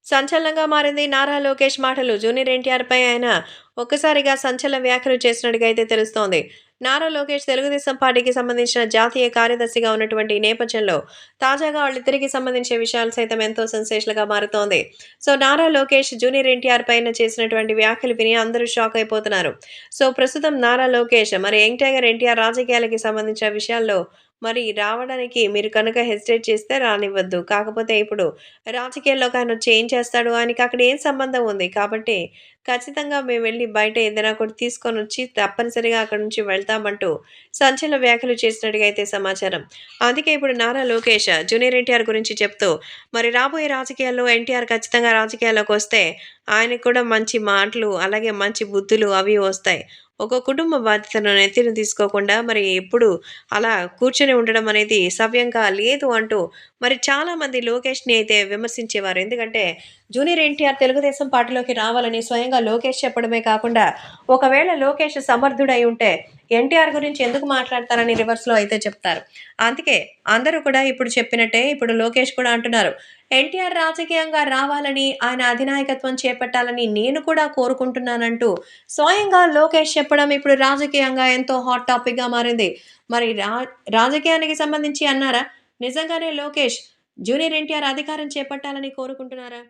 సంచలనంగా మారింది నారా లోకేష్ మాటలు. జూనియర్ ఎన్టీఆర్‌పై ఆయన ఒక్కసారిగా సంచలన వ్యాఖ్యలు చేసినట్టుగా అయితే తెలుస్తోంది. నారా లోకేష్ తెలుగుదేశం పార్టీకి సంబంధించిన జాతీయ కార్యదర్శిగా ఉన్నటువంటి ఈ నేపథ్యంలో తాజాగా వాళ్ళిద్దరికీ సంబంధించిన విషయాలు సైతం ఎంతో సెన్సేషనల్‌గా మారుతోంది. నారా లోకేష్ జూనియర్ ఎన్టీఆర్ పైన చేసినటువంటి వ్యాఖ్యలు విని అందరూ షాక్ అయిపోతున్నారు. ప్రస్తుతం నారా లోకేష్ మరి యంగ్ టైగర్ ఎన్టీఆర్ రాజకీయాలకి సంబంధించిన విషయాల్లో మరి రావడానికి మీరు కనుక హెసిటేట్ చేస్తే రానివ్వద్దు. కాకపోతే ఇప్పుడు రాజకీయాల్లోకి ఆయనొచ్చి ఏం చేస్తాడు? ఆయనకి అక్కడ ఏం సంబంధం ఉంది? కాబట్టి ఖచ్చితంగా మేము వెళ్లి బయట ఏదైనా ఒకటి తీసుకొనొచ్చి తప్పనిసరిగా అక్కడి నుంచి వెళ్తామంటూ సంచలన వ్యాఖ్యలు చేసినట్టుగా అయితే సమాచారం. అందుకే ఇప్పుడు నారా లోకేష్ జూనియర్ ఎన్టీఆర్ గురించి చెప్తూ మరి రాబోయే రాజకీయాల్లో ఎన్టీఆర్ ఖచ్చితంగా రాజకీయాల్లోకొస్తే ఆయనకు కూడా మంచి మాటలు, అలాగే మంచి బుద్ధులు అవి వస్తాయి. ఒక కుటుంబ బాధ్యతను నెత్తిన తీసుకోకుండా మరి ఎప్పుడు అలా కూర్చొని ఉండడం అనేది సవ్యంగా లేదు అంటూ మరి చాలామంది లోకేష్‌ని అయితే విమర్శించేవారు. ఎందుకంటే జూనియర్ ఎన్టీఆర్ తెలుగుదేశం పార్టీలోకి రావాలని స్వయంగా లోకేష్ చెప్పడమే కాకుండా, ఒకవేళ లోకేష్ సమర్థుడై ఉంటే ఎన్టీఆర్ గురించి ఎందుకు మాట్లాడతారని రివర్స్‌లో అయితే చెప్తారు. అందుకే అందరూ కూడా ఇప్పుడు చెప్పినట్టే ఇప్పుడు లోకేష్ కూడా అంటున్నారు. ఎన్టీఆర్ రాజకీయంగా రావాలని, ఆయన అధినాయకత్వం చేపట్టాలని నేను కూడా కోరుకుంటున్నానంటూ స్వయంగా లోకేష్ చెప్పడం ఇప్పుడు రాజకీయంగా ఎంతో హాట్ టాపిక్‌గా మారింది. మరి రాజకీయానికి సంబంధించి అన్నారా? నిజంగానే లోకేష్ జూనియర్ ఎన్టీఆర్ అధికారం చేపట్టాలని కోరుకుంటున్నారా?